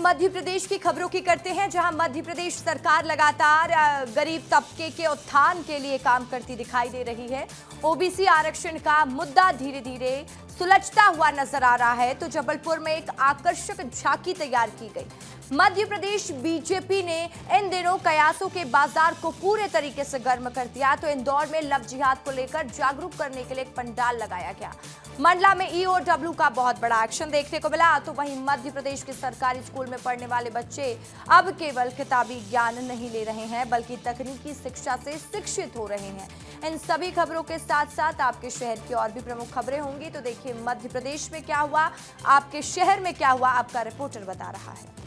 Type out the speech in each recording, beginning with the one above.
मध्य प्रदेश की खबरों की करते हैं, जहां मध्य प्रदेश सरकार लगातार गरीब तबके के उत्थान के लिए काम करती दिखाई दे रही है। ओबीसी आरक्षण का मुद्दा धीरे धीरे सुलझता हुआ नजर आ रहा है। तो जबलपुर में एक आकर्षक झांकी तैयार की गई। मध्य प्रदेश बीजेपी ने इन दिनों कयासों के बाजार को पूरे तरीके से गर्म कर दिया। तो इंदौर में लव जिहाद को लेकर जागरूक करने के लिए एक पंडाल लगाया गया। मंडला में ईओडब्ल्यू का बहुत बड़ा एक्शन देखने को मिला। तो वहीं मध्य प्रदेश के सरकारी स्कूल में पढ़ने वाले बच्चे अब केवल किताबी ज्ञान नहीं ले रहे हैं, बल्कि तकनीकी शिक्षा से शिक्षित हो रहे हैं। इन सभी खबरों के साथ साथ आपके शहर की और भी प्रमुख खबरें होंगी। तो देखिए मध्य प्रदेश में क्या हुआ, आपके शहर में क्या हुआ, आपका रिपोर्टर बता रहा है।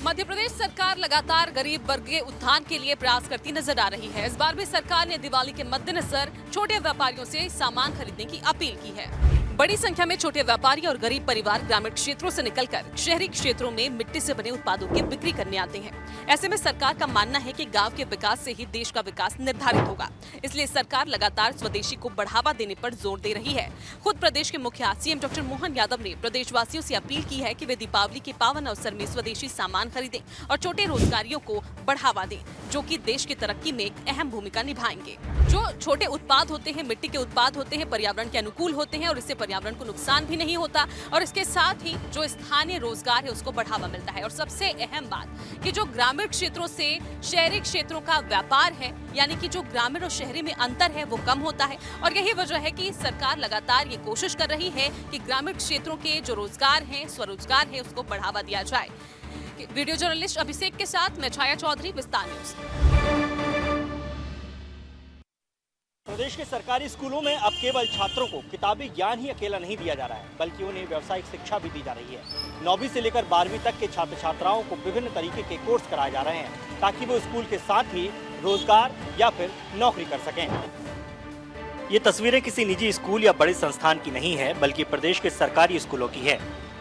मध्य प्रदेश सरकार लगातार गरीब वर्ग के उत्थान के लिए प्रयास करती नजर आ रही है। इस बार भी सरकार ने दिवाली के मद्देनजर छोटे व्यापारियों से सामान खरीदने की अपील की है। बड़ी संख्या में छोटे व्यापारी और गरीब परिवार ग्रामीण क्षेत्रों से निकलकर शहरी क्षेत्रों में मिट्टी से बने उत्पादों की बिक्री करने आते हैं। ऐसे में सरकार का मानना है कि गांव के विकास से ही देश का विकास निर्धारित होगा। इसलिए सरकार लगातार स्वदेशी को बढ़ावा देने पर जोर दे रही है। खुद प्रदेश के मुखिया सीएम डॉक्टर मोहन यादव ने प्रदेशवासियों से अपील की है कि वे दीपावली के पावन अवसर में स्वदेशी सामान खरीदें और छोटे रोजगारियों को बढ़ावा दें, जो कि देश की तरक्की में एक अहम भूमिका निभाएंगे। जो छोटे उत्पाद होते हैं, मिट्टी के उत्पाद होते हैं, पर्यावरण के अनुकूल होते हैं और इससे पर्यावरण को नुकसान भी नहीं होता और इसके साथ ही जो स्थानीय रोजगार है उसको बढ़ावा मिलता है। और सबसे अहम बात कि जो ग्रामीण क्षेत्रों से शहरी क्षेत्रों का व्यापार है, यानी कि जो ग्रामीण और शहरी में अंतर है वो कम होता है। और यही वजह है कि सरकार लगातार ये कोशिश कर रही है कि ग्रामीण क्षेत्रों के जो रोजगार है, स्वरोजगार है, उसको बढ़ावा दिया जाए। वीडियो जर्नलिस्ट अभिषेक के साथ मैं छाया चौधरी, विस्तार न्यूज। प्रदेश के सरकारी स्कूलों में अब केवल छात्रों को किताबी ज्ञान ही अकेला नहीं दिया जा रहा है, बल्कि उन्हें व्यावसायिक शिक्षा भी दी जा रही है। 9वीं से लेकर 12वीं तक के छात्र छात्राओं को विभिन्न तरीके के कोर्स कराए जा रहे हैं, ताकि वो स्कूल के साथ ही रोजगार या फिर नौकरी कर सकें। ये तस्वीरें किसी निजी स्कूल या बड़े संस्थान की नहीं है, बल्कि प्रदेश के सरकारी स्कूलों की है,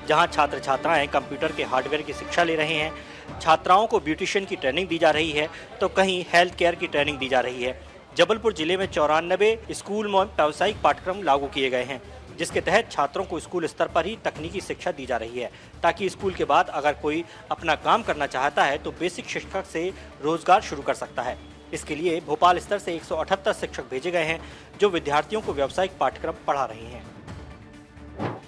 जहाँ छात्र छात्राएं कंप्यूटर के हार्डवेयर की शिक्षा ले रहे हैं। छात्राओं को ब्यूटिशियन की ट्रेनिंग दी जा रही है, तो कहीं हेल्थ केयर की ट्रेनिंग दी जा रही है। जबलपुर जिले में 94 स्कूल में व्यावसायिक पाठ्यक्रम लागू किए गए हैं, जिसके तहत छात्रों को स्कूल स्तर पर ही तकनीकी शिक्षा दी जा रही है, ताकि स्कूल के बाद अगर कोई अपना काम करना चाहता है तो बेसिक शिक्षक से रोजगार शुरू कर सकता है। इसके लिए भोपाल स्तर से 178 शिक्षक भेजे गए हैं, जो विद्यार्थियों को व्यावसायिक पाठ्यक्रम पढ़ा रहे हैं।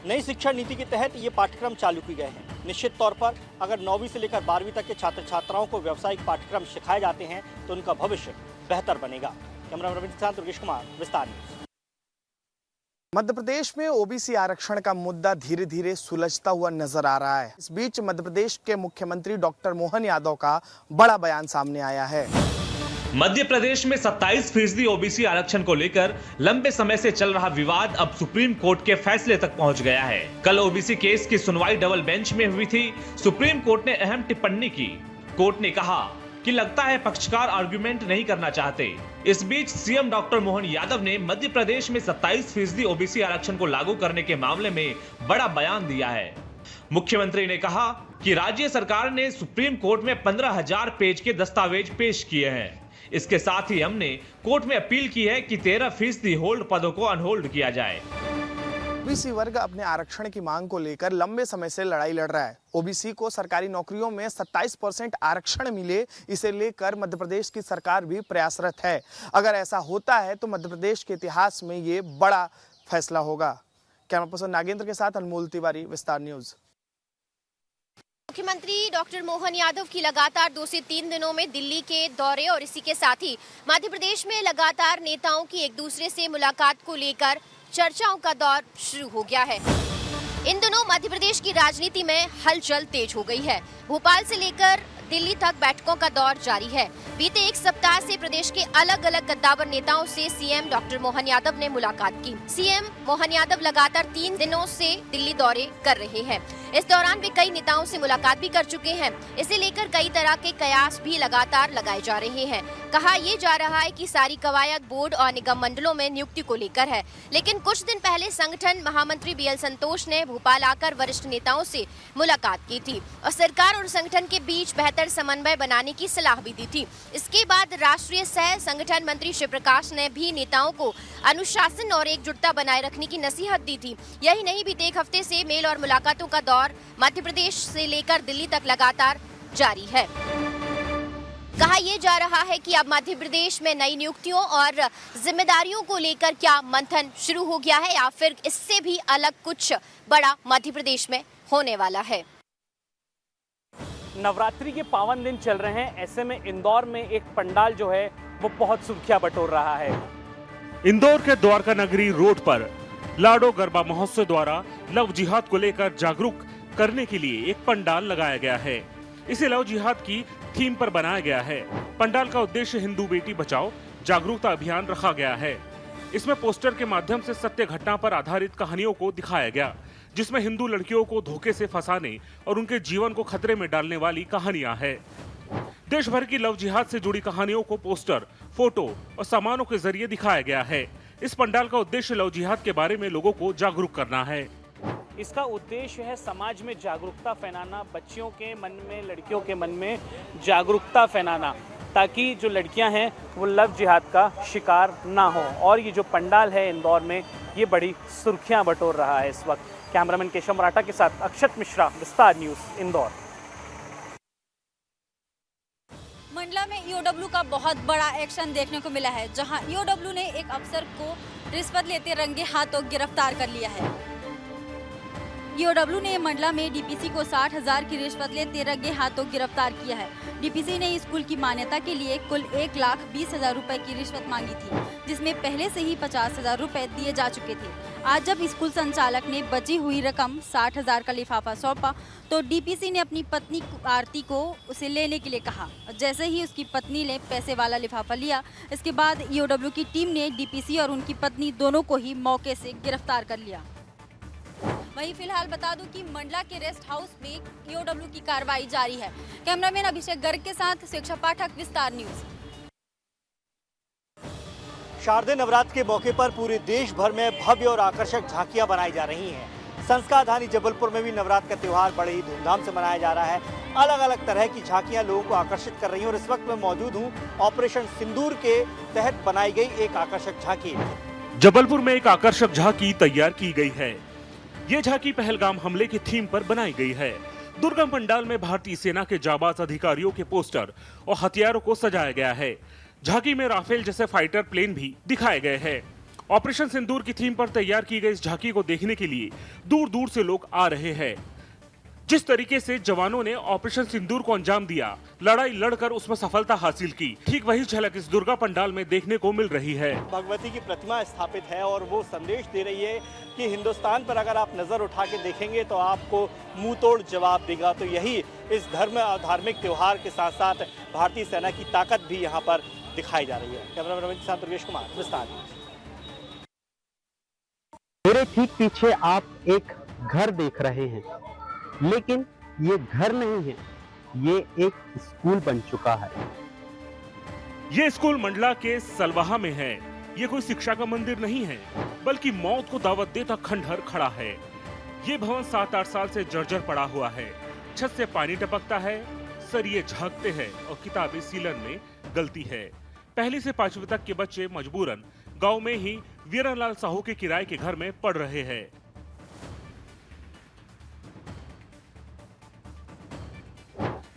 नई शिक्षा नीति के तहत ये पाठ्यक्रम चालू किए गए हैं। निश्चित तौर पर अगर 9वीं से लेकर 12वीं तक के छात्र छात्राओं को व्यावसायिक पाठ्यक्रम सिखाए जाते हैं तो उनका भविष्य बेहतर बनेगा। कैमरामैन रविंद्र के साथ दुर्गेश कुमार, विस्तार न्यूज। मध्य प्रदेश में ओबीसी आरक्षण का मुद्दा धीरे धीरे सुलझता हुआ नजर आ रहा है। इस बीच मध्य प्रदेश के मुख्यमंत्री डॉक्टर मोहन यादव का बड़ा बयान सामने आया है। मध्य प्रदेश में 27% ओबीसी आरक्षण को लेकर लंबे समय से चल रहा विवाद अब सुप्रीम कोर्ट के फैसले तक पहुंच गया है। कल ओबीसी केस की सुनवाई डबल बेंच में हुई थी। सुप्रीम कोर्ट ने अहम टिप्पणी की। कोर्ट ने कहा कि लगता है पक्षकार आर्गुमेंट नहीं करना चाहते। इस बीच सीएम डॉक्टर मोहन यादव ने मध्य प्रदेश में 27% ओबीसी आरक्षण को लागू करने के मामले में बड़ा बयान दिया है। मुख्यमंत्री ने कहा कि राज्य सरकार ने सुप्रीम कोर्ट में 15,000 पेज के दस्तावेज पेश किए हैं। इसके साथ ही हमने कोर्ट में अपील की है कि 13% होल्ड पदों को अनहोल्ड किया जाए। ओबीसी वर्ग अपने आरक्षण की मांग को लेकर लंबे समय से लड़ाई लड़ रहा है। ओबीसी को सरकारी नौकरियों में 27% आरक्षण मिले, इसे लेकर मध्य प्रदेश की सरकार भी प्रयासरत है। अगर ऐसा होता है तो मध्य प्रदेश के इतिहास में ये बड़ा फैसला होगा। कैमरा पर्सन नागेंद्र के साथ अनमोल तिवारी, विस्तार न्यूज। मुख्यमंत्री डॉक्टर मोहन यादव की लगातार 2 से 3 दिनों में दिल्ली के दौरे और इसी के साथ ही मध्य प्रदेश में लगातार नेताओं की एक दूसरे से मुलाकात को लेकर चर्चाओं का दौर शुरू हो गया है। इन दिनों मध्य प्रदेश की राजनीति में हलचल तेज हो गई है। भोपाल से लेकर दिल्ली तक बैठकों का दौर जारी है। बीते एक सप्ताह से प्रदेश के अलग अलग कद्दावर नेताओं से सीएम डॉक्टर मोहन यादव ने मुलाकात की। सीएम मोहन यादव लगातार 3 दिनों से दिल्ली दौरे कर रहे हैं। इस दौरान वे कई नेताओं से मुलाकात भी कर चुके हैं। इसे लेकर कई तरह के कयास भी लगातार लगाए जा रहे हैं। कहा यह जा रहा है कि सारी कवायद बोर्ड और निगम मंडलों में नियुक्ति को लेकर है। लेकिन कुछ दिन पहले संगठन महामंत्री बीएल संतोष ने भोपाल आकर वरिष्ठ नेताओं से मुलाकात की थी और सरकार और संगठन के बीच बेहतर समन्वय बनाने की सलाह भी दी थी। इसके बाद राष्ट्रीय सह संगठन मंत्री शिव प्रकाश ने भी नेताओं को अनुशासन और एकजुटता बनाए रखने की नसीहत दी थी। यही नहीं, बीते एक हफ्ते से मेल और मुलाकातों का दौर दौर मध्य प्रदेश से लेकर दिल्ली तक लगातार जारी है। कहा यह जा रहा है कि अब मध्य प्रदेश में नई नियुक्तियों और जिम्मेदारियों को लेकर क्या मंथन शुरू हो गया है या फिर इससे भी अलग कुछ बड़ा मध्य प्रदेश में होने वाला है। नवरात्रि के पावन दिन चल रहे हैं, ऐसे में इंदौर में एक पंडाल जो है वो बहुत सुर्खियां बटोर रहा है। इंदौर के द्वारका नगरी रोड पर लाडो गरबा महोत्सव द्वारा लव जिहाद को लेकर जागरूक करने के लिए एक पंडाल लगाया गया है। इसे लव जिहाद की थीम पर बनाया गया है। पंडाल का उद्देश्य हिंदू बेटी बचाओ जागरूकता अभियान रखा गया है। इसमें पोस्टर के माध्यम से सत्य घटना पर आधारित कहानियों को दिखाया गया, जिसमें हिंदू लड़कियों को धोखे से फंसाने और उनके जीवन को खतरे में डालने वाली कहानियां हैं। देश भर की लव जिहाद से जुड़ी कहानियों को पोस्टर, फोटो और सामानों के जरिए दिखाया गया है। इस पंडाल का उद्देश्य लव जिहाद के बारे में लोगों को जागरूक करना है। इसका उद्देश्य है समाज में जागरूकता फैलाना, बच्चियों के मन में, लड़कियों के मन में जागरूकता फैलाना, ताकि जो लड़कियां हैं वो लव जिहाद का शिकार ना हो। और ये जो पंडाल है इंदौर में, ये बड़ी सुर्खियां बटोर रहा है इस वक्त। कैमरामैन केशव मराठा के साथ अक्षत मिश्रा, विस्तार न्यूज, इंदौर। मंडला में ईओडब्ल्यू का बहुत बड़ा एक्शन देखने को मिला है, जहां ईओडब्ल्यू ने एक अफसर को रिश्वत लेते रंगे हाथों गिरफ्तार कर लिया है। ईओडब्ल्यू ने मंडला में डीपीसी को 60,000 की रिश्वत लेते रंगे हाथों गिरफ्तार किया है। डीपीसी ने स्कूल की मान्यता के लिए कुल 1,20,000 रुपए की रिश्वत मांगी थी, जिसमें पहले से ही 50,000 रुपए दिए जा चुके थे। आज जब स्कूल संचालक ने बची हुई रकम 60,000 का लिफाफा सौंपा, तो डीपीसी ने अपनी पत्नी आरती को उसे लेने के लिए कहा। जैसे ही उसकी पत्नी ने पैसे वाला लिफाफा लिया, इसके बाद ईओडब्ल्यू की टीम ने डीपीसी और उनकी पत्नी दोनों को ही मौके से गिरफ्तार कर लिया। वहीं फिलहाल बता दूं कि मंडला के रेस्ट हाउस में ईओडब्ल्यू की कार्रवाई जारी है। कैमरामैन अभिषेक गर्ग के साथ शिक्षा पाठक, विस्तार न्यूज। शारदीय नवरात्र के मौके पर पूरे देश भर में भव्य और आकर्षक झांकियां बनाई जा रही हैं। संस्कारधानी जबलपुर में भी नवरात्र का त्योहार बड़े ही धूमधाम से मनाया जा रहा है। अलग अलग तरह की झांकियां लोगों को आकर्षित कर रही हैं और इस वक्त मैं मौजूद हूं ऑपरेशन सिंदूर के तहत बनाई गई एक आकर्षक झांकी। जबलपुर में एक आकर्षक झांकी तैयार की गई है। ये झांकी पहलगाम हमले की थीम पर बनाई गई है। दुर्गम पंडाल में भारतीय सेना के जाबाज अधिकारियों के पोस्टर और हथियारों को सजाया गया है। झांकी में राफेल जैसे फाइटर प्लेन भी दिखाए गए हैं। ऑपरेशन सिंदूर की थीम पर तैयार की गई इस झांकी को देखने के लिए दूर दूर से लोग आ रहे हैं। जिस तरीके से जवानों ने ऑपरेशन सिंदूर को अंजाम दिया, लड़ाई लड़कर उसमें सफलता हासिल की, ठीक वही झलक इस दुर्गा पंडाल में देखने को मिल रही है। भगवती की प्रतिमा स्थापित है और वो संदेश दे रही है कि हिंदुस्तान पर अगर आप नजर उठा के देखेंगे तो आपको मुंह तोड़ जवाब देगा। तो यही इस धार्मिक त्योहार के साथ साथ भारतीय सेना की ताकत भी यहाँ पर दिखाई जा रही है। कैमरामैन रविंद्र के साथ दुर्गेश कुमार, विस्तार न्यूज। मेरे ठीक पीछे आप एक घर देख रहे हैं, लेकिन ये घर नहीं है, ये एक स्कूल बन चुका है। ये स्कूल मंडला के सलवाहा में है। ये कोई शिक्षा का मंदिर नहीं है, बल्कि मौत को दावत देता खंडहर खड़ा है। ये भवन 7-8 साल से जर्जर पड़ा हुआ है। छत से पानी टपकता है, सरिये झांकते हैं और किताबें सीलन में गलती है। पहली से 5वीं तक के बच्चे मजबूरन गांव में ही वीरनलाल साहू के किराए के घर में पढ़ रहे हैं।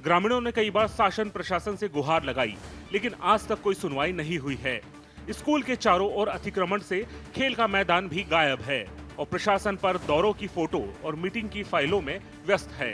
ग्रामीणों ने कई बार शासन प्रशासन से गुहार लगाई, लेकिन आज तक कोई सुनवाई नहीं हुई है। स्कूल के चारों ओर अतिक्रमण से खेल का मैदान भी गायब है और प्रशासन पर दौरों की फोटो और मीटिंग की फाइलों में व्यस्त है।